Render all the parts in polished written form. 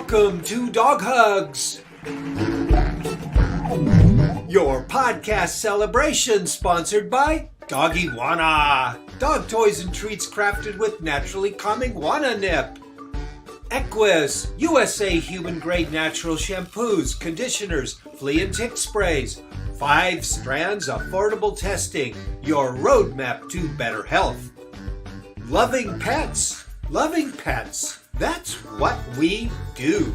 Welcome to Dog Hugs, your podcast celebration sponsored by Doggy Wanna. Dog toys and treats crafted with naturally calming Wanna nip. Equus, USA human-grade natural shampoos, conditioners, flea and tick sprays. 5 strands affordable testing, your roadmap to better health. Loving pets, that's what we do.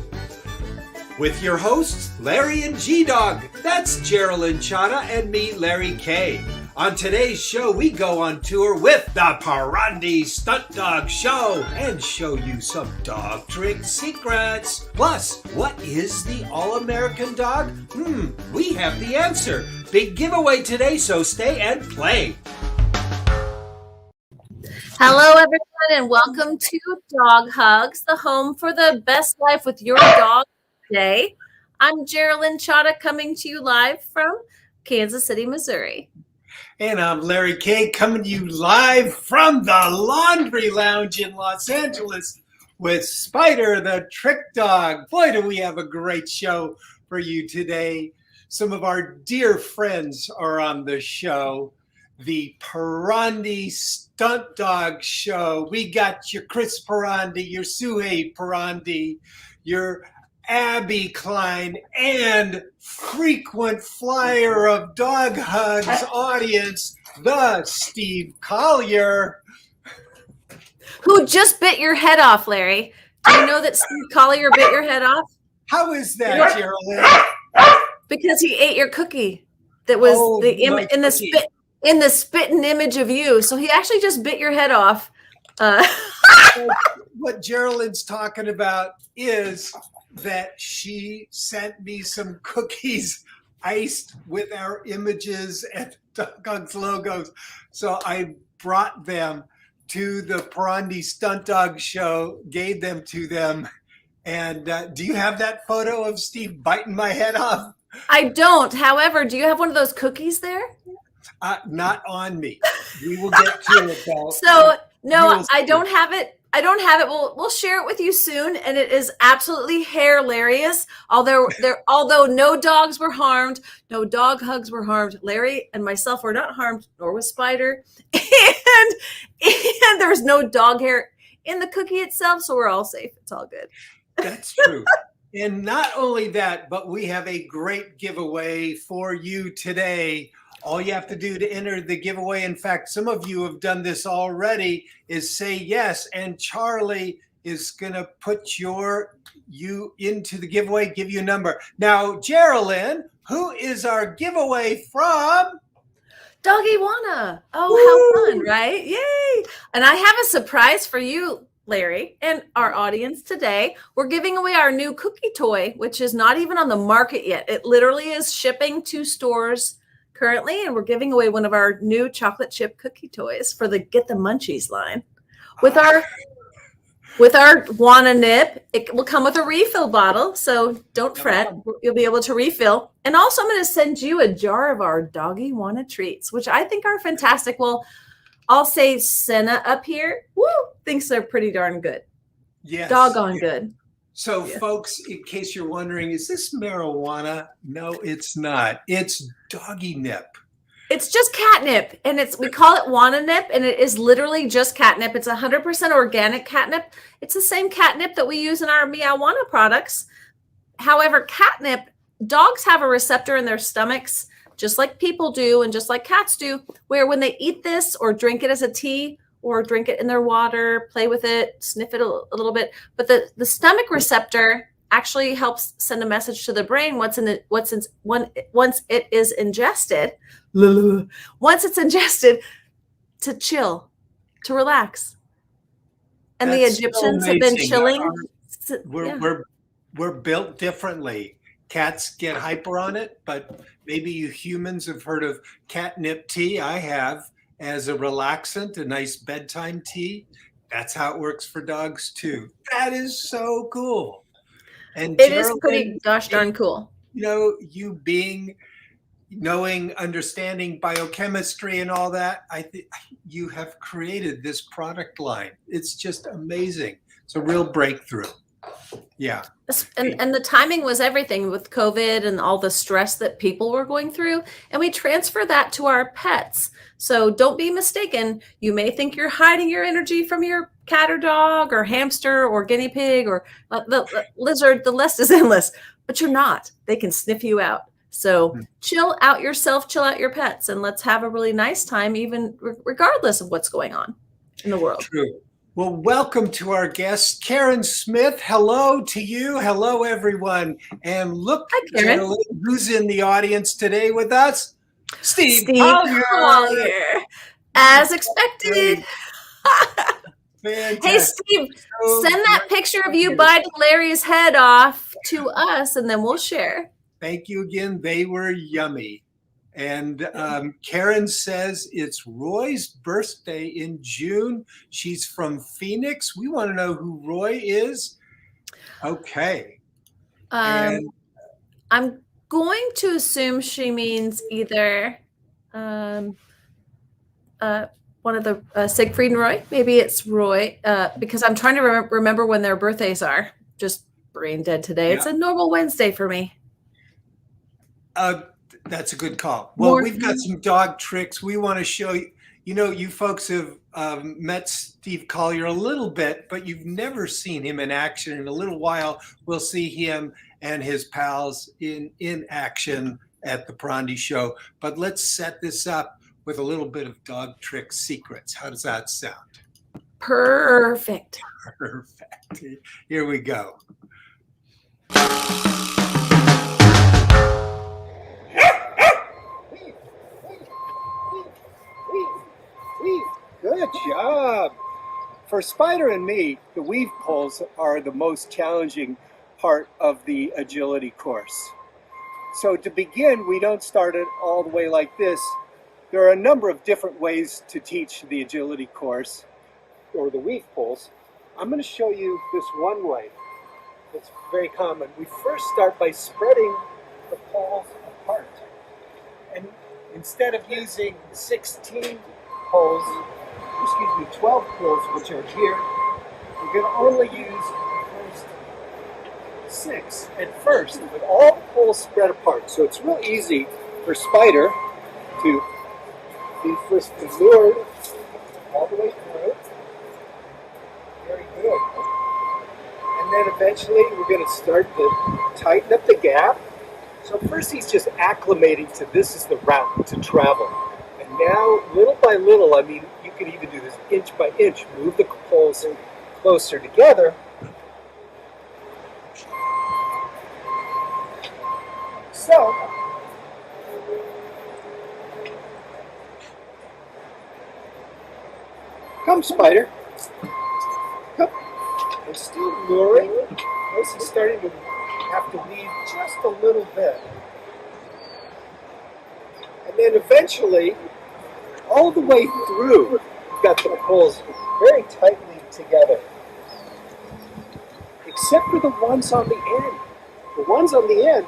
With your hosts, Larry and G-Dog, that's Geraldine Chata and me, Larry K. On today's show, we go on tour with the PERONDI Stunt Dog Show and show you some dog trick secrets. Plus, what is the all-American dog? We have the answer. Big giveaway today, so stay and play. Hello, everyone, and welcome to Dog Hugs, the home for the best life with your dog today. I'm Geraldine Chata coming to you live from Kansas City, Missouri. And I'm Larry K coming to you live from the Laundry Lounge in Los Angeles with Spider the Trick Dog. Boy, do we have a great show for you today. Some of our dear friends are on the show. The PERONDI Stunt Dog Show. We got your Chris Perondi, your Suhei Perondi, your Abby Klein, and frequent flyer of Dog Hugs audience, the Steve Collier. Who just bit your head off, Larry? Do you know that Steve Collier bit your head off? How is that, Geraldine? Because he ate your cookie that was in the spitting image of you. So he actually just bit your head off. What Geraldine's talking about is that she sent me some cookies iced with our images and Dog Hugs logos. So I brought them to the PERONDI Stunt Dog Show, gave them to them. And do you have that photo of Steve biting my head off? I don't. However, do you have one of those cookies there? Not on me. We will get to it, though. So, no, I don't have it. We'll share it with you soon, and it is absolutely hilarious. Although no dogs were harmed, no dog hugs were harmed. Larry and myself were not harmed, nor was Spider, and there was no dog hair in the cookie itself, so we're all safe. It's all good. That's true. And not only that, but we have a great giveaway for you today. All you have to do to enter the giveaway, in fact, some of you have done this already, is say yes. And Charlie is going to put you into the giveaway, give you a number. Now, Geraldine, who is our giveaway from? Doggy Wanna. Oh, how fun, right? Yay. And I have a surprise for you, Larry, and our audience today. We're giving away our new cookie toy, which is not even on the market yet. It literally is shipping to stores currently, and we're giving away one of our new chocolate chip cookie toys for the Get the Munchies line. With our Wanna nip, it will come with a refill bottle, so don't fret. You'll be able to refill. And also, I'm going to send you a jar of our Doggy Wanna treats, which I think are fantastic. Well, I'll say Senna up here, thinks they're pretty darn good. Yes. Doggone good. So, folks, in case you're wondering, is this marijuana? No, it's not. It's doggy nip. It's just catnip, and we call it Wanna nip, and it is literally just catnip. It's 100% organic catnip. It's the same catnip that we use in our Meow Wanna products. However, catnip, dogs have a receptor in their stomachs, just like people do and just like cats do, where when they eat this or drink it as a tea or drink it in their water, play with it, sniff it a little bit. But the stomach receptor actually helps send a message to the brain once it is ingested. Once it's ingested, to chill, to relax. And the Egyptians have been chilling. We're built differently. Cats get hyper on it, but maybe you humans have heard of catnip tea. I have. As a relaxant, a nice bedtime tea. That's how it works for dogs too. That is so cool. And it is pretty gosh darn cool. You know, you knowing, understanding biochemistry and all that, I think you have created this product line. It's just amazing. It's a real breakthrough. Yeah. And the timing was everything with COVID and all the stress that people were going through. And we transfer that to our pets. So don't be mistaken. You may think you're hiding your energy from your cat or dog or hamster or guinea pig or the lizard. The list is endless, but you're not. They can sniff you out. So chill out yourself, chill out your pets, and let's have a really nice time, even regardless of what's going on in the world. True. Well, welcome to our guest, Karen Smith. Hello to you. Hello, everyone. And look, hi, Karen. gentlemen, who's in the audience today with us? Steve Collier. As expected. Fantastic. Hey, Steve, send that picture of you biting Larry's head off to us, and then we'll share. Thank you again. They were yummy. And Karen says it's Roy's birthday in June. She's from Phoenix. We want to know who Roy is. Okay. I'm going to assume she means either one of the Siegfried and Roy. Maybe it's Roy, because I'm trying to remember when their birthdays are. Just brain dead today. Yeah. It's a normal Wednesday for me. That's a good call. Well, we've got some dog tricks we want to show you. You know, you folks have met Steve Collier a little bit, but you've never seen him in action. In a little while, we'll see him and his pals in action at the PERONDI show. But let's set this up with a little bit of dog trick secrets. How does that sound? Perfect. Perfect. Here we go. Good job. For Spider and me, the weave pulls are the most challenging part of the agility course. So to begin, we don't start it all the way like this. There are a number of different ways to teach the agility course or the weave pulls. I'm going to show you this one way. It's very common. We first start by spreading the poles apart. And instead of using 16 poles, 12 poles, which are here, we're going to only use the first 6 at first, with all the poles spread apart. So it's real easy for Spider to be first lured all the way through. Very good. And then eventually we're going to start to tighten up the gap. So first he's just acclimating to this is the route to travel. And now, little by little, I mean, you can even do this inch by inch, move the poles closer together. So, come, Spider. Come. I'm still luring. Notice he's starting to have to lead just a little bit. And then eventually, all the way through, you've got the poles very tightly together. Except for the ones on the end. The ones on the end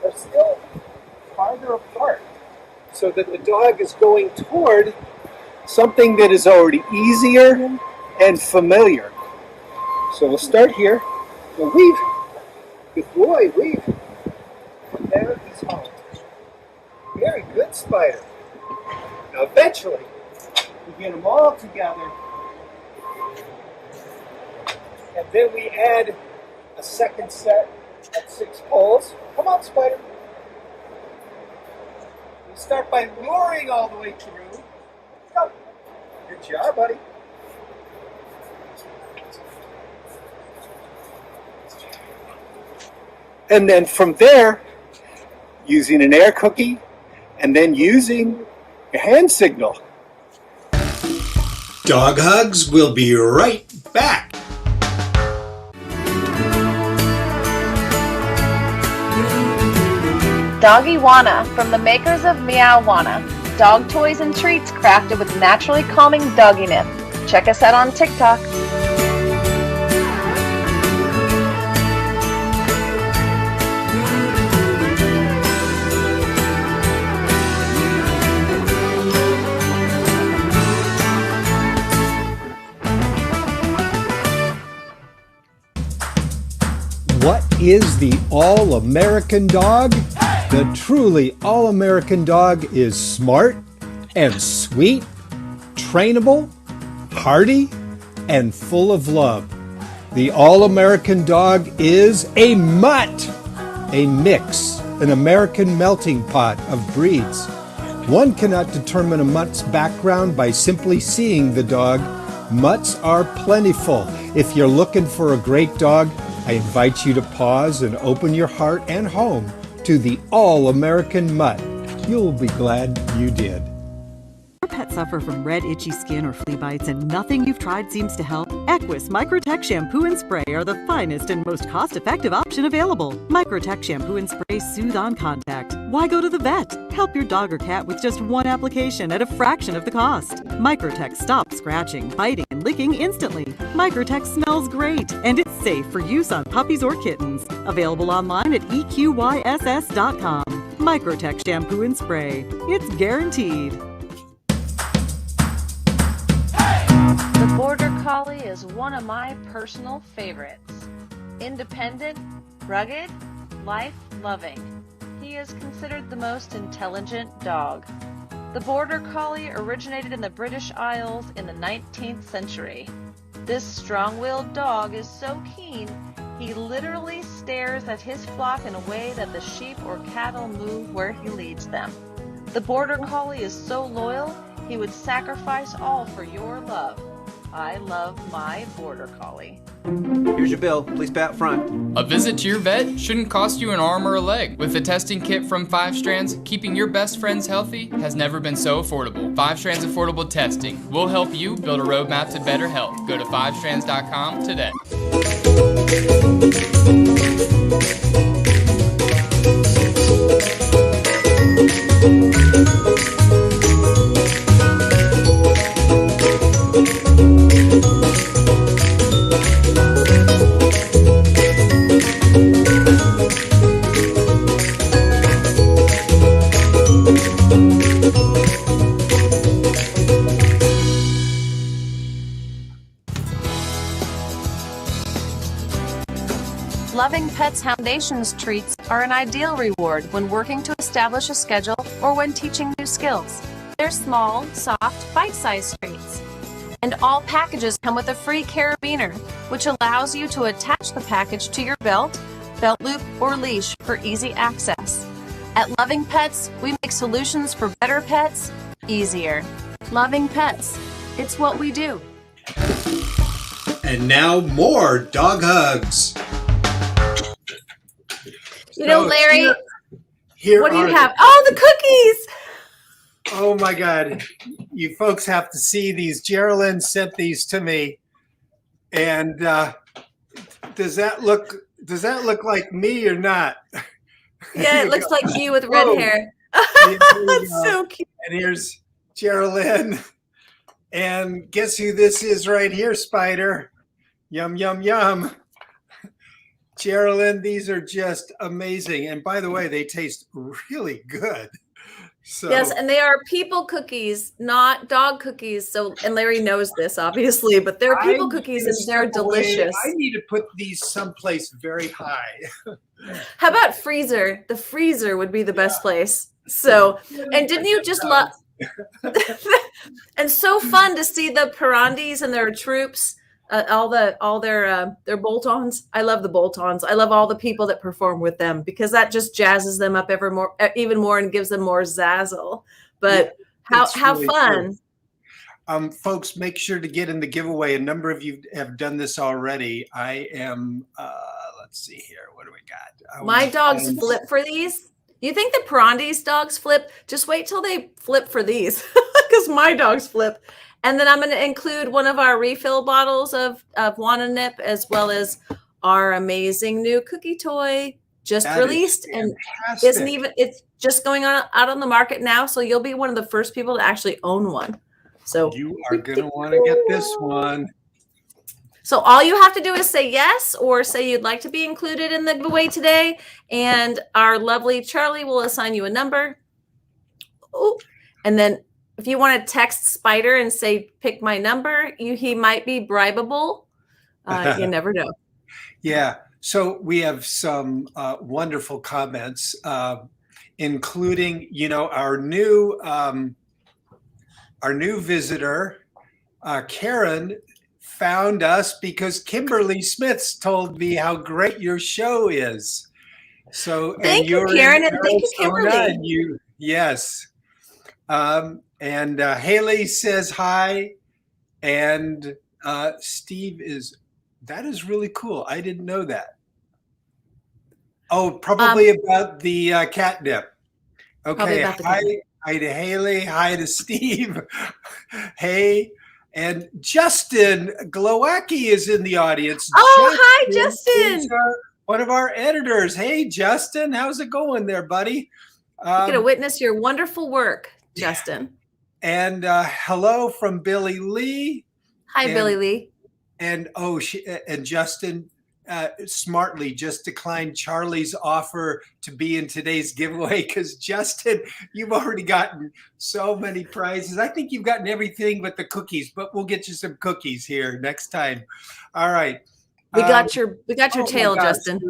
are still farther apart. So that the dog is going toward something that is already easier and familiar. So we'll start here. We'll weave. Good boy, weave. And there he's home. Very good, Spider. Now eventually, we get them all together, and then we add a second set of 6 poles. Come on, Spider. We start by luring all the way through. Go. Good job, buddy. And then from there, using an air cookie, and then using a hand signal. Dog Hugs will be right back. Doggy Wana, from the makers of Meow Wana. Dog toys and treats crafted with naturally calming doggy nip. Check us out on TikTok. What is the all-American dog? The truly all-American dog is smart and sweet, trainable, hardy, and full of love. The all-American dog is a mutt, a mix, an American melting pot of breeds. One cannot determine a mutt's background by simply seeing the dog. Mutts are plentiful. If you're looking for a great dog, I invite you to pause and open your heart and home to the all-American mutt. You'll be glad you did. Your pet suffer from red, itchy skin or flea bites and nothing you've tried seems to help? Equus Microtech Shampoo and Spray are the finest and most cost-effective option available. Microtech Shampoo and Spray soothe on contact. Why go to the vet? Help your dog or cat with just one application at a fraction of the cost. Microtech stops scratching, biting, and licking instantly. Microtech smells great, and it's safe for use on puppies or kittens. Available online at eqyss.com. Microtech Shampoo and Spray. It's guaranteed. The Border Collie is one of my personal favorites. Independent, rugged, life-loving. He is considered the most intelligent dog. The Border Collie originated in the British Isles in the 19th century. This strong-willed dog is so keen, he literally stares at his flock in a way that the sheep or cattle move where he leads them. The Border Collie is so loyal, he would sacrifice all for your love. I love my Border Collie. Here's your bill. Please pay out front. A visit to your vet shouldn't cost you an arm or a leg. With a testing kit from 5 Strands, keeping your best friends healthy has never been so affordable. 5 Strands Affordable Testing will help you build a roadmap to better health. Go to 5strands.com today. Loving Pets Foundation's treats are an ideal reward when working to establish a schedule or when teaching new skills. They're small, soft, bite-sized treats. And all packages come with a free carabiner, which allows you to attach the package to your belt loop, or leash for easy access. At Loving Pets, we make solutions for better pets easier. Loving Pets, it's what we do. And now more dog hugs. You know, Larry, here what do you are have? Oh, the cookies! Oh my God. You folks have to see these. Geraldine sent these to me. And does that look like me or not? Yeah, it looks like you with red hair. Yeah, That's so cute. And here's Geraldine. And guess who this is right here, Spider? Yum, yum, yum. Geraldine, these are just amazing. And by the way, they taste really good. So, yes, and they are people cookies, not dog cookies. So, and Larry knows this, obviously, but they're people cookies and they're delicious. I need to put these someplace very high. How about freezer? The freezer would be the best place. So, and didn't you just love? And so fun to see the Perondis and their troops. All their bolt-ons. I love the bolt-ons. I love all the people that perform with them because that just jazzes them up even more and gives them more zazzle. But yeah, how really fun! Cool. Folks, make sure to get in the giveaway. A number of you have done this already. I am. Let's see here. What do we got? My dogs flip for these. You think the Perondis dogs flip? Just wait till they flip for these because my dogs flip. And then I'm going to include one of our refill bottles of Wanna Nip, as well as our amazing new cookie toy just released, and it's just going out on the market now. So you'll be one of the first people to actually own one. So you are going to want to get this one. So all you have to do is say yes, or say you'd like to be included in the giveaway today, and our lovely Charlie will assign you a number. Ooh. And then if you want to text Spider and say, pick my number, he might be bribable. You never know. Yeah. So we have some wonderful comments, including, our new visitor, Karen, found us because Kimberly Smiths told me how great your show is. So Thank you, you're Karen, in and thank you, Arizona, Kimberly. and yes. And Haley says hi, and Steve that is really cool. I didn't know that. Oh, probably about the catnip. Okay, about the catnip. Hi to Haley, hi to Steve. Hey, and Justin Glowacki is in the audience. Oh, hi, Justin. Is, one of our editors. Hey, Justin, how's it going there, buddy? We're going to witness your wonderful work, Justin. And hello from Billy Lee. Hi, Billy Lee. And and Justin smartly just declined Charlie's offer to be in today's giveaway because Justin, you've already gotten so many prizes. I think you've gotten everything but the cookies, but we'll get you some cookies here next time. All right. We got your tail, Justin.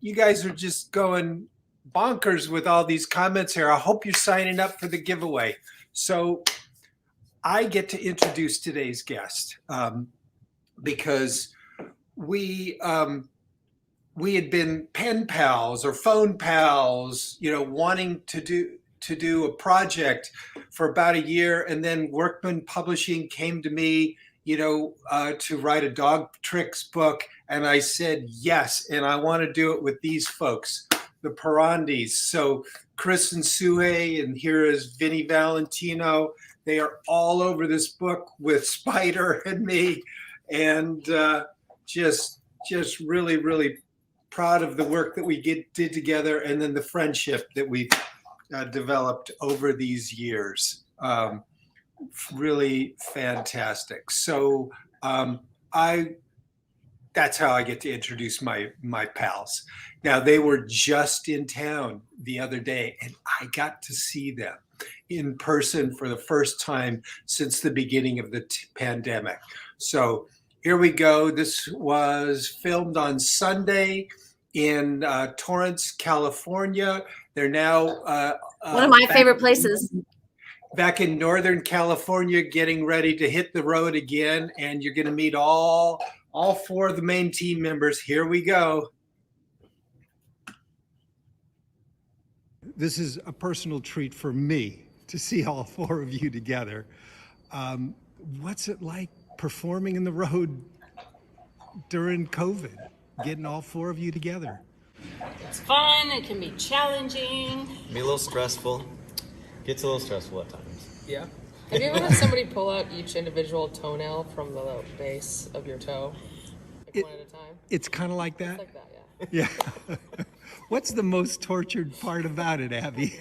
You guys are just going bonkers with all these comments here. I hope you're signing up for the giveaway. So I get to introduce today's guest because we had been pen pals or phone pals, wanting to do a project for about a year, and then Workman Publishing came to me, to write a dog tricks book, and I said yes, and I want to do it with these folks, the Perondis. So Chris and Suhey, and here is Vinny Valentino. They are all over this book with Spider and me, and just really, really proud of the work that we did together, and then the friendship that we've developed over these years. Really fantastic. So that's how I get to introduce my pals. Now, they were just in town the other day, and I got to see them in person for the first time since the beginning of the pandemic. So here we go. This was filmed on Sunday in Torrance, California. They're now one of my favorite places. Back in Northern California, getting ready to hit the road again, and you're going to meet all four of the main team members. Here we go. This is a personal treat for me to see all four of you together. What's it like performing in the road during COVID, getting all four of you together? It's fun, it can be challenging. Be a little stressful. Gets a little stressful at times. Yeah. Have you ever had somebody pull out each individual toenail from the base of your toe? One at a time? It's kind of like that? It's like that, yeah. Yeah. What's the most tortured part about it, Abby?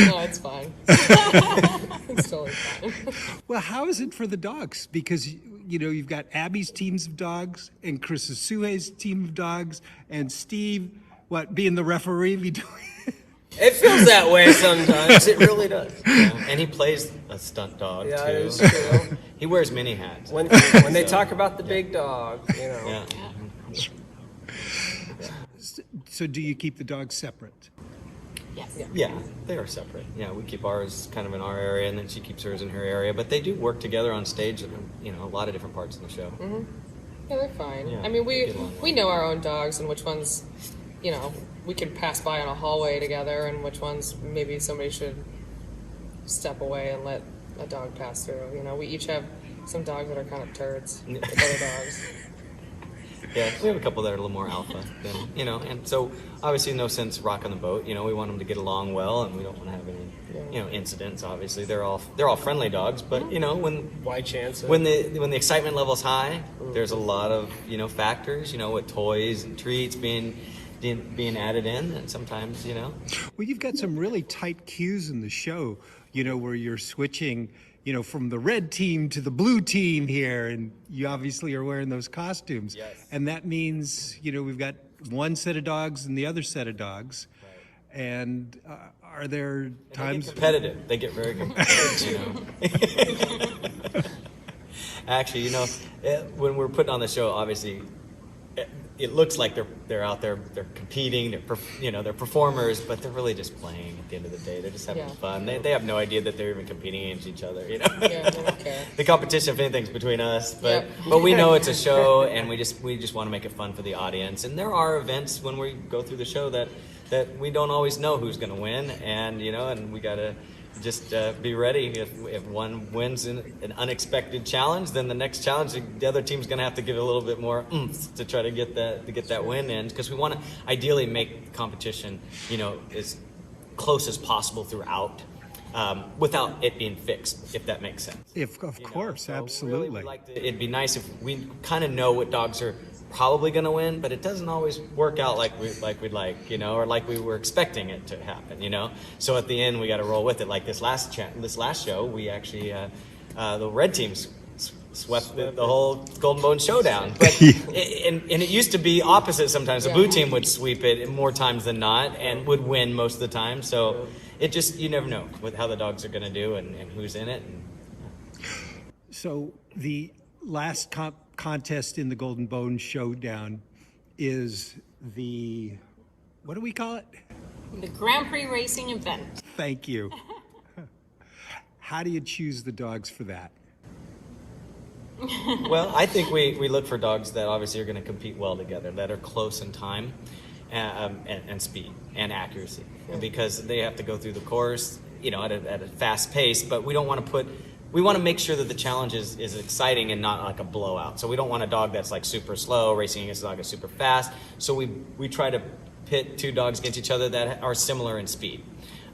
No, it's fine. It's totally fine. Well, how is it for the dogs? Because, you've got Abby's teams of dogs and Chris's Suhey's team of dogs and Steve, being the referee between... It feels that way sometimes. It really does. Yeah. And he plays a stunt dog, too. Yeah, it is true. He wears mini hats. When they talk about the big dog, Yeah. So do you keep the dogs separate? Yes. Yeah, they are separate. Yeah, we keep ours kind of in our area, and then she keeps hers in her area. But they do work together on stage, a lot of different parts in the show. Mm-hmm. Yeah, they're fine. Yeah, I mean, we know our own dogs and which ones, we could pass by on a hallway together, and which ones maybe somebody should step away and let a dog pass through. We each have some dogs that are kind of turds with other dogs. Yeah, we have a couple that are a little more alpha than, and so obviously no sense rocking the boat. We want them to get along well, and we don't want to have any, incidents. Obviously, they're all friendly dogs, but when Why chance it? when the excitement level's high, there's a lot of factors, with toys and treats being added in, and sometimes Well, you've got some really tight cues in the show, where you're switching from the red team to the blue team here, and you obviously are wearing those costumes. Yes. And that means, we've got one set of dogs and the other set of dogs. Right. And are there times... They get competitive. They get very competitive, Actually, when we're putting on the show, obviously, it looks like they're out there, they're competing, they're performers, but they're really just playing at the end of the day. They're just having fun. They have no idea that they're even competing against each other, you know. Yeah, they don't care. The competition, if anything's between us, but we know it's a show, and we just want to make it fun for the audience. And there are events when we go through the show that we don't always know who's going to win, and and we gotta just be ready. If one wins in an unexpected challenge, then the next challenge, the other team's going to have to give it a little bit more oomph to try to get that win in, because we want to ideally make the competition, as close as possible throughout, without it being fixed, if that makes sense. Of course, so absolutely. Really it'd be nice if we kind of know what dogs are probably going to win, but it doesn't always work out like we'd like, or like we were expecting it to happen, So at the end, we got to roll with it. Like this last show, we actually the red teams swept the whole Golden Bone Showdown. But and it used to be opposite sometimes. The blue team would sweep it more times than not and would win most of the time. So it just, you never know with how the dogs are going to do and who's in it. So the last contest in the Golden Bone Showdown is the, what do we call it? The Grand Prix racing event. Thank you. How do you choose the dogs for that? Well, I think we look for dogs that obviously are going to compete well together, that are close in time and speed and accuracy, because they have to go through the course, at a fast pace, but we don't want to we want to make sure that the challenge is exciting and not like a blowout. So we don't want a dog that's like super slow racing against a dog that's super fast. So we try to pit two dogs against each other that are similar in speed.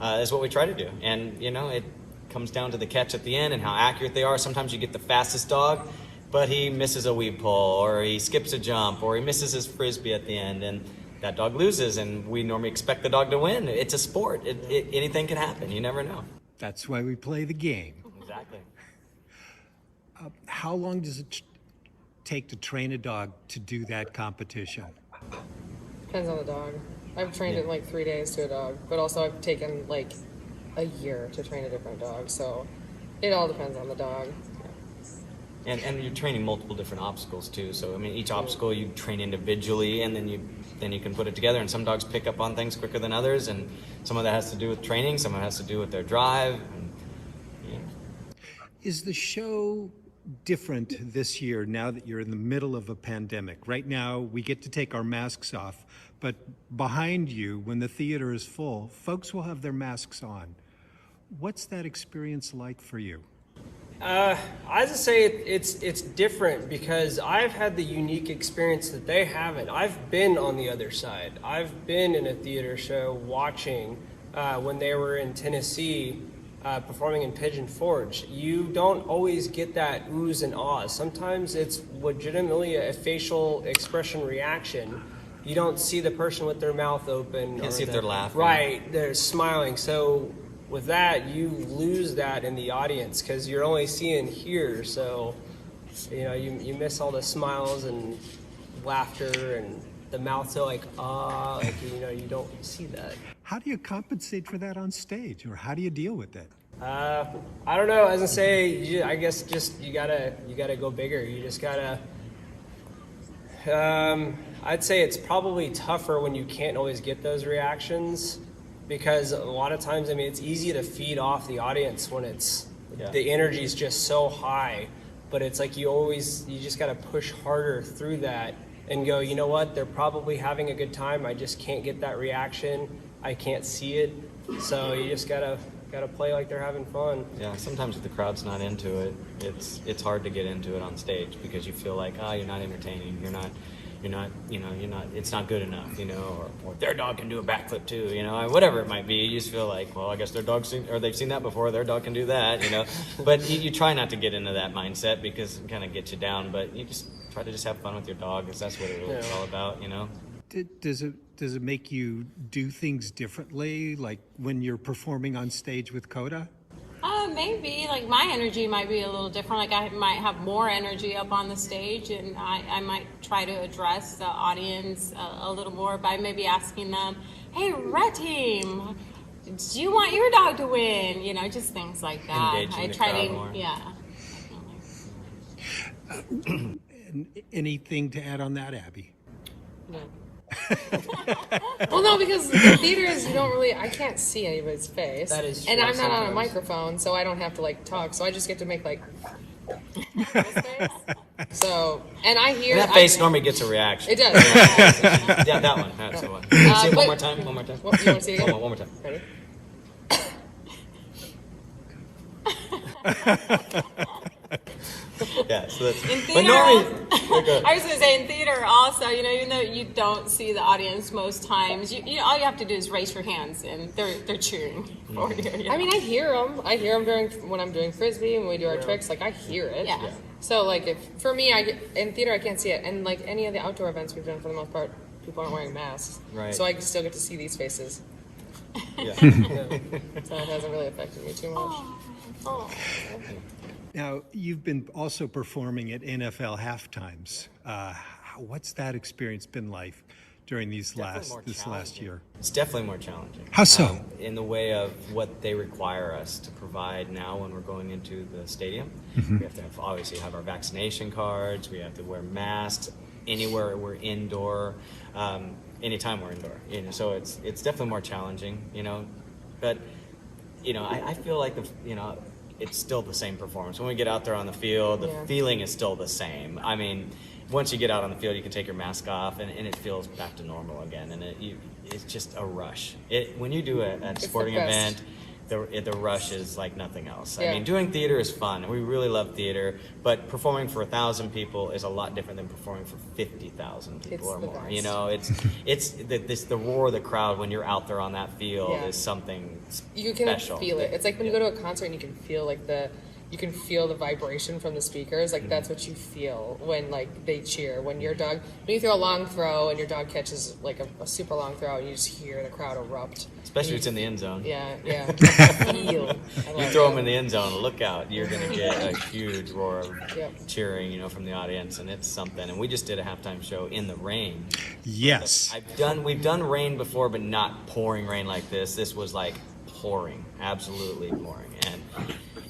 Is what we try to do. And, it comes down to the catch at the end and how accurate they are. Sometimes you get the fastest dog, but he misses a weave pull, or he skips a jump, or he misses his frisbee at the end, and that dog loses, and we normally expect the dog to win. It's a sport. Anything can happen. You never know. That's why we play the game. Exactly. How long does it take to train a dog to do that competition? Depends on the dog. I've trained it in like 3 days to a dog, but also I've taken like a year to train a different dog. So it all depends on the dog. And you're training multiple different obstacles too. So I mean, each obstacle you train individually, and then you can put it together. And some dogs pick up on things quicker than others, and some of that has to do with training, some of it has to do with their drive. And, Is the show different this year now that you're in the middle of a pandemic? Right now, we get to take our masks off, but behind you, when the theater is full, folks will have their masks on. What's that experience like for you? I just say it's different because I've had the unique experience that they haven't. I've been on the other side. I've been in a theater show watching when they were in Tennessee performing in Pigeon Forge. You don't always get that oohs and ahs. Sometimes it's legitimately a facial expression reaction. You don't see the person with their mouth open. You can't see if they're laughing. Right, they're smiling. So with that, you lose that in the audience because you're only seeing here. So, you miss all the smiles and laughter and the mouth so like, you don't see that. How do you compensate for that on stage, or how do you deal with it? I don't know. As I say, I guess just you gotta go bigger. You just gotta. I'd say it's probably tougher when you can't always get those reactions, because a lot of times, it's easy to feed off the audience when the energy is just so high, but it's like you just gotta push harder through that and go, you know what? They're probably having a good time. I just can't get that reaction. I can't see it. So you just gotta play like they're having fun. Yeah, sometimes if the crowd's not into it, it's hard to get into it on stage because you feel like, you're not entertaining, you're not, it's not good enough, or their dog can do a backflip too, whatever it might be. You just feel like, well, I guess they've seen that before, their dog can do that, But you try not to get into that mindset because it kind of gets you down, but you just try to just have fun with your dog, because that's what it really is all about, Does it make you do things differently, like when you're performing on stage with Coda? Maybe, like my energy might be a little different. Like I might have more energy up on the stage, and I might try to address the audience a little more by maybe asking them, hey, red team, do you want your dog to win? Just things like that. Engaging the crowd more. Yeah. Anything to add on that, Abby? No. Well, no, because in theaters I can't see anybody's face. That is and true I'm not on a sometimes. microphone, so I don't have to like talk. So I just get to make like this face. So, and I hear And that face normally gets a reaction. It does. Yeah, that one. That's the one. See it one more time. One more time. You want to see it again? One more time. Ready? Yeah, so that's. In But theater, normally, I was going to say in theater also, even though you don't see the audience most times, all you have to do is raise your hands and they're cheering for you. I mean, I hear them. I hear them when I'm doing frisbee and we do our tricks. Like I hear it. Yeah. So like for me, in theater I can't see it, and like any of the outdoor events we've done for the most part, people aren't wearing masks. Right. So I still get to see these faces. Yeah. So it hasn't really affected me too much. Oh. Now, you've been also performing at NFL halftimes. What's that experience been like during this last year? It's definitely more challenging. How so? In the way of what they require us to provide now when we're going into the stadium. Mm-hmm. We have to obviously have our vaccination cards. We have to wear masks anywhere we're indoor, anytime we're indoor. So it's definitely more challenging. But I feel like it's still the same performance. When we get out there on the field, the feeling is still the same. I mean, once you get out on the field, you can take your mask off, and it feels back to normal again. And it's just a rush. When you do a sporting event, the rush is like nothing else. Yeah. I mean, doing theater is fun, and we really love theater. But performing for 1,000 people is a lot different than performing for 50,000 people It's or the more. best. The roar of the crowd when you're out there on that field Yeah. is something You can special. feel it. It's like when you go to a concert and you can feel the vibration from the speakers. Like that's what you feel when like they cheer. When you throw a long throw and your dog catches like a super long throw, and you just hear the crowd erupt. Especially if it's in the end zone. Yeah. Feel. You throw them in the end zone, look out, you're going to get a huge roar of Yep. cheering, from the audience, and it's something. And we just did a halftime show in the rain. Yes. We've done rain before, but not pouring rain like this. This was like pouring, absolutely pouring. And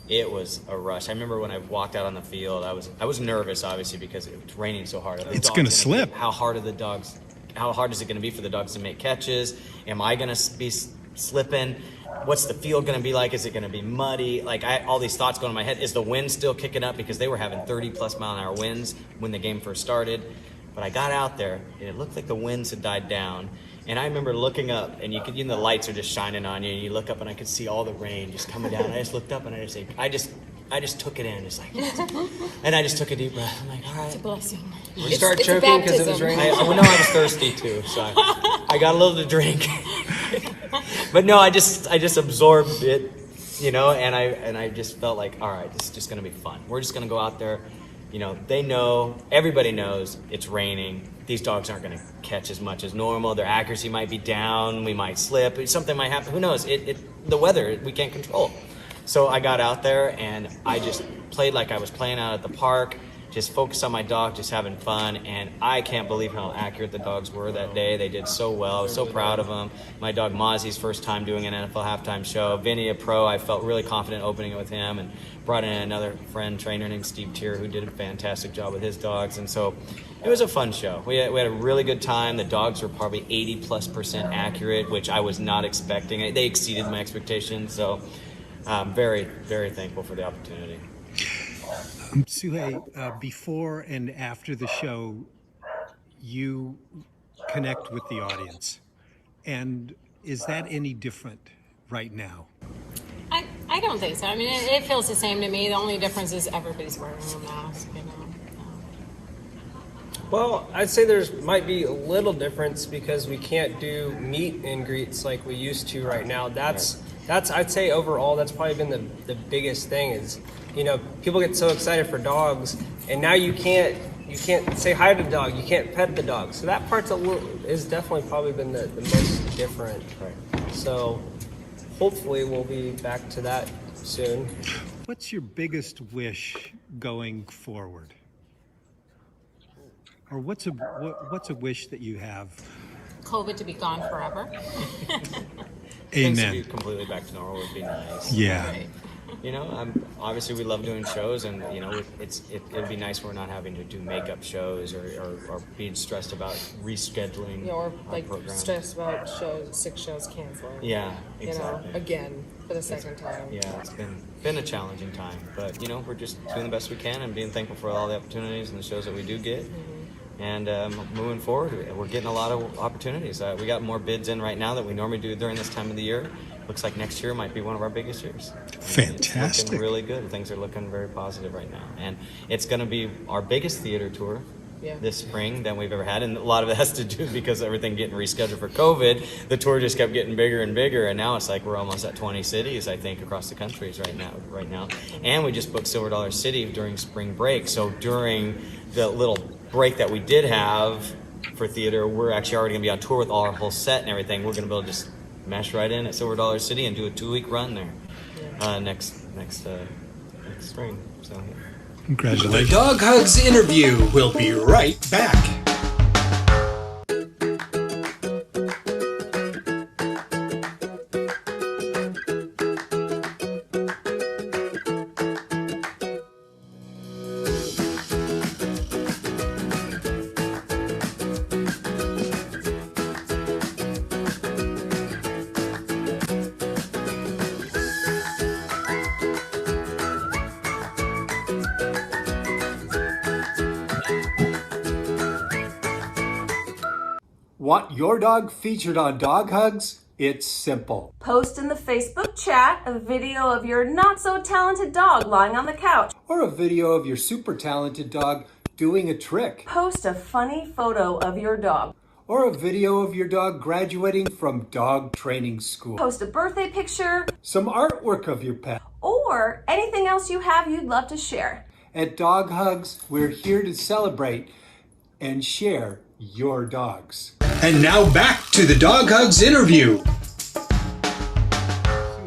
it was a rush. I remember when I walked out on the field, I was nervous, obviously, because it was raining so hard. It's going to slip. How hard is it going to be for the dogs to make catches? Am I going to be slipping? What's the field going to be like? Is it going to be muddy? Like all these thoughts going in my head. Is the wind still kicking up? Because they were having 30+ mile an hour winds when the game first started. But I got out there and it looked like the winds had died down. And I remember looking up, and the lights are just shining on you, and you look up, and I could see all the rain just coming down. I just looked up, and I just took it in, just like, and I just took a deep breath. I'm like, all right. It's a blessing. You start choking because it was raining. I was thirsty too, so I got a little to drink. But no, I just absorbed it, and I just felt like, all right, this is just gonna be fun. We're just gonna go out there. Everybody knows it's raining. These dogs aren't going to catch as much as normal. Their accuracy might be down. We might slip. Something might happen. Who knows? The weather, we can't control. So I got out there, and I just played like I was playing out at the park, just focused on my dog, just having fun. And I can't believe how accurate the dogs were that day. They did so well. I was so proud of them. My dog Mozzie's first time doing an NFL halftime show. Vinny, a pro, I felt really confident opening it with him, and brought in another trainer named Steve Tier, who did a fantastic job with his dogs. And so it was a fun show. We had a really good time. The dogs were probably 80+% accurate, which I was not expecting. They exceeded my expectations. So I'm very, very thankful for the opportunity. Suhei, before and after the show, you connect with the audience. And is that any different right now? I don't think so. I mean, it feels the same to me. The only difference is everybody's wearing a mask, Well, I'd say there's might be a little difference because we can't do meet and greets like we used to right now. That's I'd say overall that's probably been the biggest thing is, people get so excited for dogs, and now you can't say hi to the dog, you can't pet the dog. So that part's is definitely probably been the most different. Right. So hopefully we'll be back to that soon. What's your biggest wish going forward? Or what's a wish that you have? COVID to be gone forever. Things to Amen. be completely back to normal would be nice. Yeah. Right. You know, obviously we love doing shows, and you know, it'd be nice we're not having to do makeup shows or being stressed about rescheduling. Yeah, or like program. stressed about 6 shows canceling. Yeah, exactly. You know, again for the second time. Yeah, it's been a challenging time, but you know, we're just doing the best we can and being thankful for all the opportunities and the shows that we do get. And moving forward, we're getting a lot of opportunities. We got more bids in right now that we normally do during this time of the year. Looks like next year might be one of our biggest years. Fantastic. It's looking really good. Things are looking very positive right now. And it's going to be our biggest theater tour this spring than we've ever had. And a lot of it has to do because everything getting rescheduled for COVID. The tour just kept getting bigger and bigger. And now it's like we're almost at 20 cities, I think, across the country right now. And we just booked Silver Dollar City during spring break. So during the little break that we did have for theater, we're actually already going to be on tour with all our whole set and everything. We're going to be able to just mesh right in at Silver Dollar City and do a 2-week run there next spring. So yeah. Congratulations. The Dog Hugs interview will be right back. Want your dog featured on Dog Hugs? It's simple. Post in the Facebook chat a video of your not so talented dog lying on the couch. Or a video of your super talented dog doing a trick. Post a funny photo of your dog. Or a video of your dog graduating from dog training school. Post a birthday picture. Some artwork of your pet. Or anything else you have you'd love to share. At Dog Hugs, we're here to celebrate and share your dogs. And now back to the Dog Hugs interview.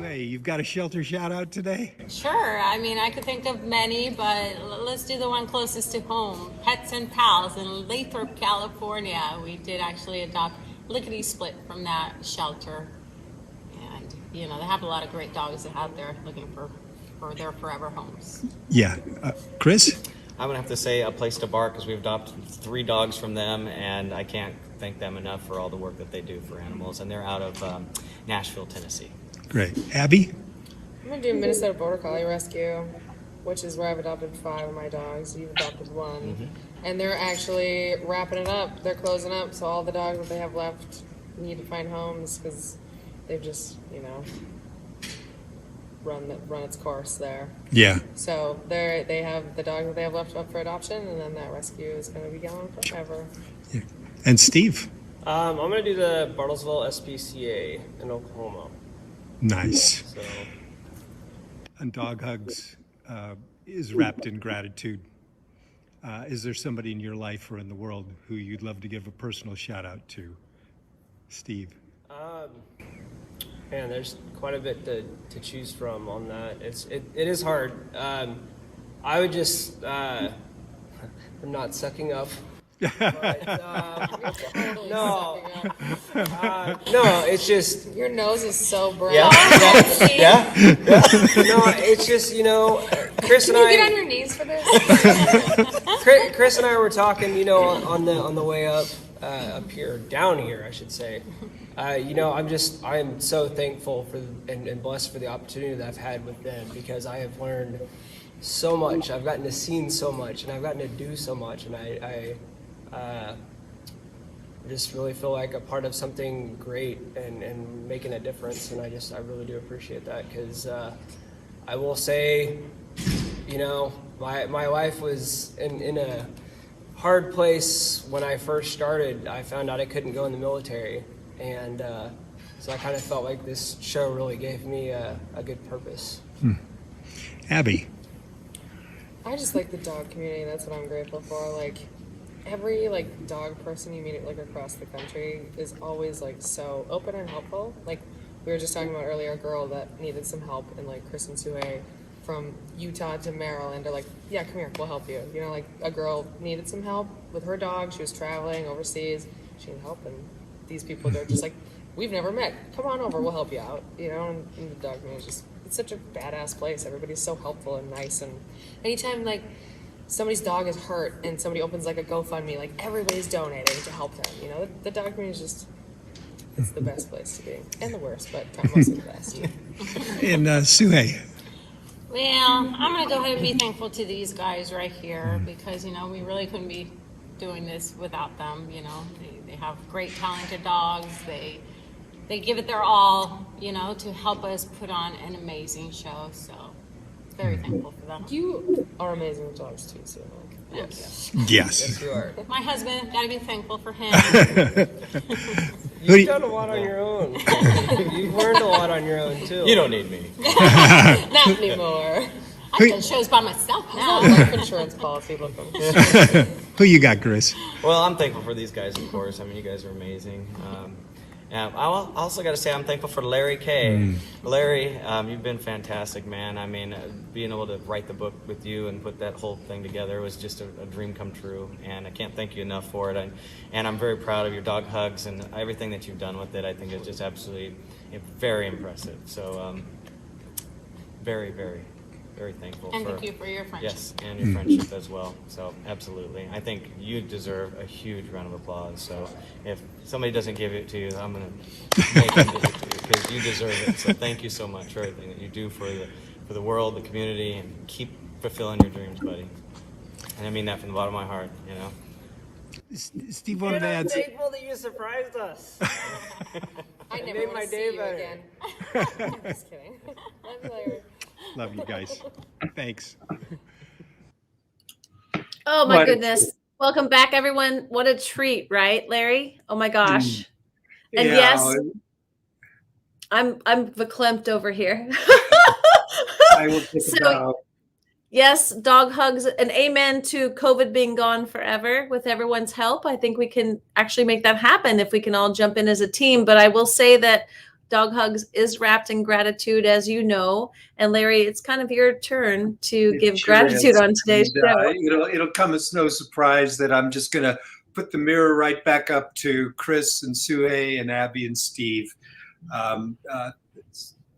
Hey, you've got a shelter shout out today? Sure. I mean, I could think of many, but let's do the one closest to home. Pets and Pals in Lathrop, California. We did actually adopt Lickety Split from that shelter. And, you know, they have a lot of great dogs out there looking for their forever homes. Yeah. Chris? I'm going to have to say A Place to Bark because we've adopted 3 dogs from them, and I can't thank them enough for all the work that they do for animals. And they're out of Nashville, Tennessee. Great. Abby? I'm going to do Minnesota Border Collie Rescue, which is where I've adopted 5 of my dogs. You've adopted 1. And they're actually wrapping it up. They're closing up, so all the dogs that they have left need to find homes because they've just, you know, run its course there. Yeah. So they have the dog that they have left up for adoption, and then that rescue is going to be gone forever. Yeah. And Steve? I'm going to do the Bartlesville SPCA in Oklahoma. Nice. So. And Dog Hugs is wrapped in gratitude. Is there somebody in your life or in the world who you'd love to give a personal shout out to? Steve? Man, there's quite a bit to choose from on that. It is hard. I would just I'm not sucking up. But, no, it's just your nose is so bright. Yeah. No, it's just, you know, Chris and I. Can you get on your knees for this? Chris and I were talking, you know, on the way up here, down here, I should say. You know, I'm so thankful for and blessed for the opportunity that I've had with them because I have learned so much. I've gotten to see so much, and I've gotten to do so much, and I just really feel like a part of something great and making a difference, and I really do appreciate that because I will say, you know, my life was in a hard place when I first started. I found out I couldn't go in the military, and so I kind of felt like this show really gave me a good purpose. Abby? I just like the dog community. That's what I'm grateful for. Like, every like dog person you meet like across the country is always like so open and helpful. Like we were just talking about earlier, a girl that needed some help, and like Chris and Sue from Utah to Maryland are like, yeah, come here, we'll help you. You know, like a girl needed some help with her dog. She was traveling overseas. She needed help, and these people, they're just like, we've never met. Come on over, we'll help you out. You know, and the dog community is just, it's such a badass place. Everybody's so helpful and nice, and anytime like somebody's dog is hurt and somebody opens like a GoFundMe, like everybody's donating to help them. You know, the dog community is just, it's the best place to be, and the worst, but mostly the best. And Suhei. Well, I'm going to go ahead and be thankful to these guys right here because, you know, we really couldn't be doing this without them. You know, they have great, talented dogs. They give it their all, you know, to help us put on an amazing show. So, very thankful for them. You are amazing with dogs too, so Yes. Yes, you are. My husband, got to be thankful for him. You've done a lot on your own. You've learned a lot on your own, too. You don't need me. Not anymore. I've done shows by myself now. Life insurance policy looking. Who you got, Chris? Well, I'm thankful for these guys, of course. I mean, you guys are amazing. I also got to say I'm thankful for Larry K. Larry, you've been fantastic, man. I mean, being able to write the book with you and put that whole thing together was just a dream come true, and I can't thank you enough for it. And I'm very proud of your dog hugs and everything that you've done with it. I think it's just absolutely very impressive. So very, very, very thankful. And thank you for your friendship. Yes, and your friendship as well. So absolutely. I think you deserve a huge round of applause. So if somebody doesn't give it to you, I'm going to make them give it to you because you deserve it. So thank you so much for everything that you do for the world, the community, and keep fulfilling your dreams, buddy. And I mean that from the bottom of my heart, you know. Steve wanted to add. I'm thankful that you surprised us. I never made want my to day see you better. again. Just kidding. Love you, Larry. Love you guys. Thanks. Oh my goodness. Welcome back, everyone. What a treat, right, Larry? Oh my gosh. And Yeah. yes, I'm verklempt over here. I will think So- about. Yes, dog hugs, and amen to COVID being gone forever. With everyone's help, I think we can actually make that happen if we can all jump in as a team. But I will say that dog hugs is wrapped in gratitude, as you know. And Larry, it's kind of your turn to give Sure gratitude is. on today's And, show. it'll come as no surprise that I'm just going to put the mirror right back up to Chris and Suhei and Abby and Steve.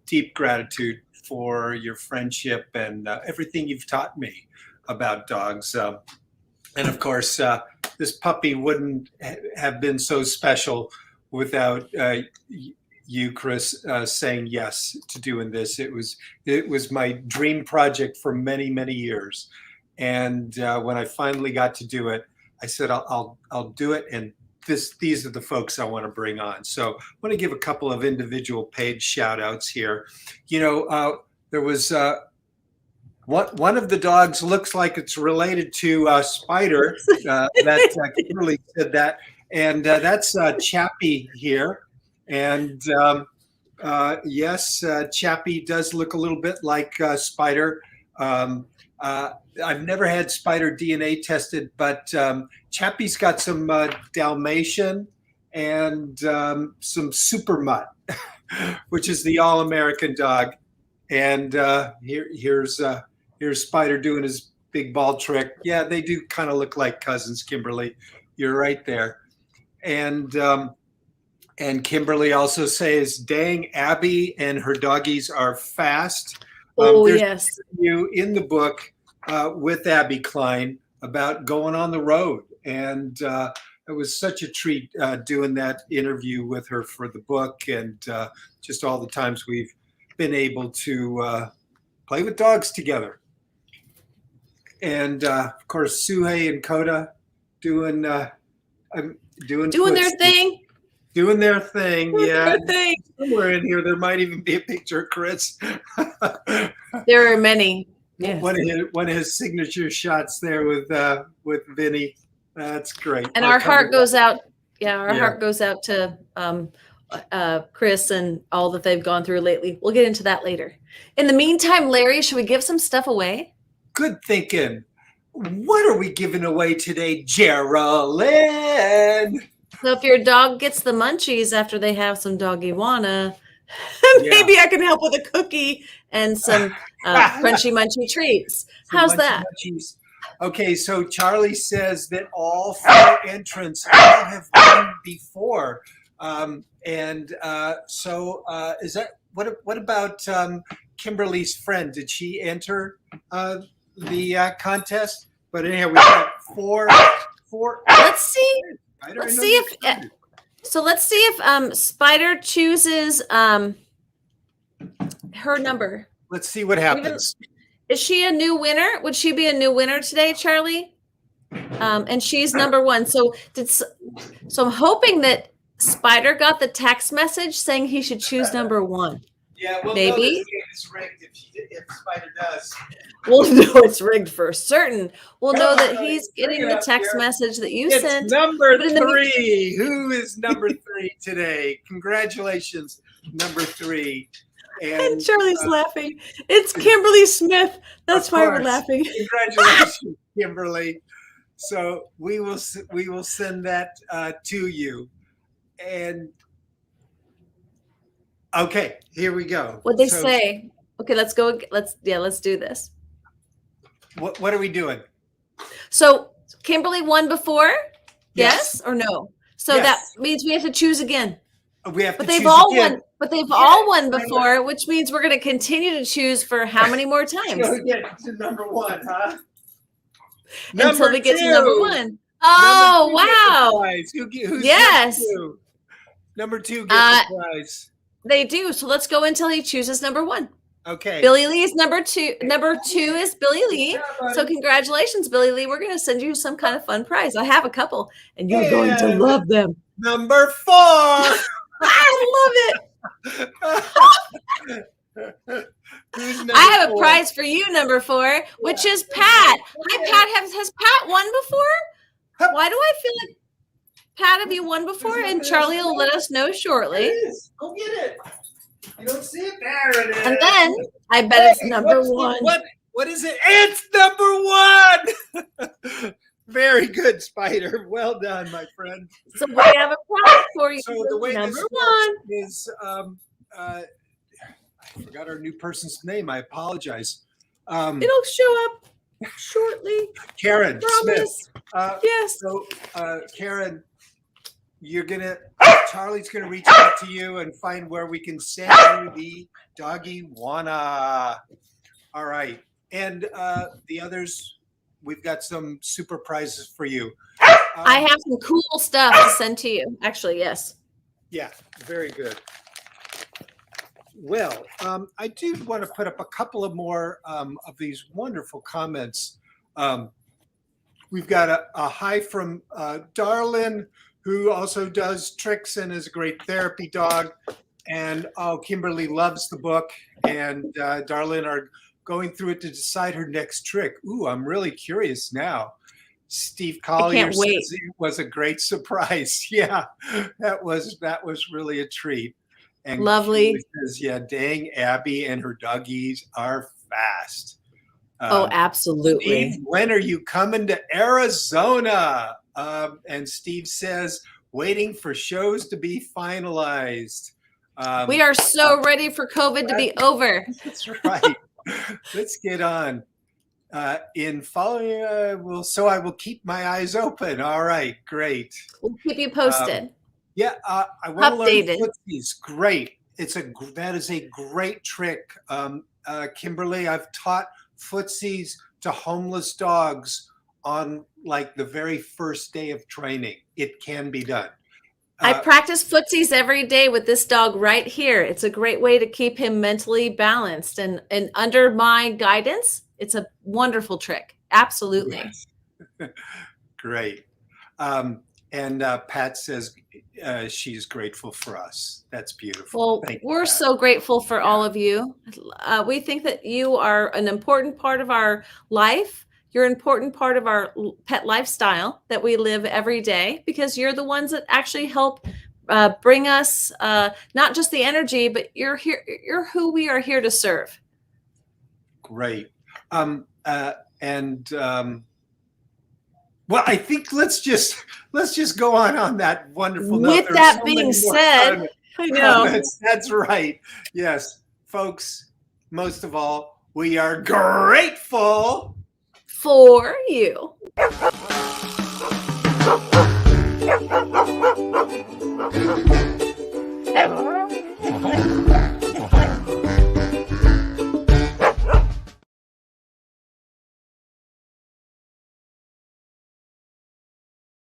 Deep gratitude for your friendship and everything you've taught me about dogs. And of course, this puppy wouldn't have been so special without you, Chris, saying yes to doing this. It was my dream project for many, many years. And when I finally got to do it, I said, I'll do it. And these are the folks I want to bring on. So I want to give a couple of individual page shout outs here. You know, there was one of the dogs looks like it's related to Spider. That Kimberly said that. And that's Chappie here. And yes, Chappie does look a little bit like Spider. I've never had Spider DNA tested, but Chappie's got some Dalmatian and some Super Mutt, which is the all-American dog. And here's Spider doing his big ball trick. Yeah, they do kind of look like cousins, Kimberly. You're right there. And Kimberly also says, "Dang, Abby and her doggies are fast." There's Yes. you in the book with Abby Klein about going on the road, and it was such a treat doing that interview with her for the book, and just all the times we've been able to play with dogs together. And of course, Suhei and Coda doing their thing. Doing their thing, yeah. Their thing. Somewhere in here, there might even be a picture of Chris. There are many. Yes. One of his signature shots there with Vinny. That's great. And our heart goes out. Yeah, our heart goes out to Chris and all that they've gone through lately. We'll get into that later. In the meantime, Larry, should we give some stuff away? Good thinking. What are we giving away today, Geraldine? So if your dog gets the munchies after they have some doggy wanna, maybe I can help with a cookie and some crunchy munchy treats. How's that? Munchies. Okay, so Charlie says that all 4 entrants all have won before. So is that what about Kimberly's friend. Did she enter the contest? But anyhow, we got four. Let's see. Spider, Let's see if. So let's see if Spider chooses her number. Let's see what happens. Is she a new winner? Would she be a new winner today, Charlie? And she's number 1. So I'm hoping that Spider got the text message saying he should choose number 1. Yeah, well, maybe this game is rigged if Spider does. We'll know it's rigged for certain. We'll know that he's getting the text message that you sent. Number 3. Who is number 3 today? Congratulations, number 3. And Charlie's laughing. It's Kimberly Smith. That's why we're laughing. Congratulations, Kimberly. So we will send that to you. And okay, here we go. What'd they say? Okay, let's go. Let's do this. What are we doing? So Kimberly won before? Yes or no? So Yes. that means we have to choose again. We have to But they've choose all again. won. But they've all won before, which means we're going to continue to choose for how many more times? So get to number 1, huh? Until we get to number 1. Oh, wow. Who's Yes. number 2? Number 2 gets the prize. They do. So let's go until he chooses number 1. Okay. Billy Lee is number 2. Number 2 is Billy Lee. So congratulations, Billy Lee. We're going to send you some kind of fun prize. I have a couple, and you're going to love them. Number 4. I love it. Who's number I have a 4? prize for you, number 4, which is Pat. Hi, Pat. Has Pat won before? Why do I feel like Pat, have you won before? And Charlie will let us know shortly. Go get it. You don't see it? There it is. And then I bet it's number 1. What is it? It's number 1. Very good, Spider. Well done, my friend. So we have a prize for you. So the way number this 1 is, I forgot our new person's name. I apologize. It'll show up shortly. Karen Promise. Smith. Yes. So, Karen, Charlie's gonna reach out to you and find where we can send you the doggy wanna. All right, and the others, we've got some super prizes for you. I have some cool stuff to send to you. Actually, yes. Yeah, very good. Well, I do want to put up a couple of more of these wonderful comments. We've got a hi from Darlin, who also does tricks and is a great therapy dog. And Kimberly loves the book, and Darlin are going through it to decide her next trick. Ooh, I'm really curious now. Steve Collier says it was a great surprise. Yeah, that was really a treat. And lovely. Says, yeah, dang, Abby and her doggies are fast. Oh, absolutely. Steve, when are you coming to Arizona? And Steve says, waiting for shows to be finalized. We are so ready for COVID to be over. That's right. Let's get on. In following, so I will keep my eyes open. All right, great. We'll keep you posted. Yeah, I want to learn footsies. Great. That is a great trick. Kimberly, I've taught footsies to homeless dogs on like the very first day of training. It can be done. I practice footsies every day with this dog right here. It's a great way to keep him mentally balanced, and under my guidance, it's a wonderful trick. Absolutely. Yes. Great. And Pat says she's grateful for us. That's beautiful. Well, we're so grateful for all of you. We think that you are an important part of our life. You're an important part of our pet lifestyle that we live every day, because you're the ones that actually help bring us not just the energy, but you're here. You're who we are here to serve. Great. Well, I think let's just go on that wonderful note. With that being said, I know. That's right. Yes, folks, most of all, we are grateful for you.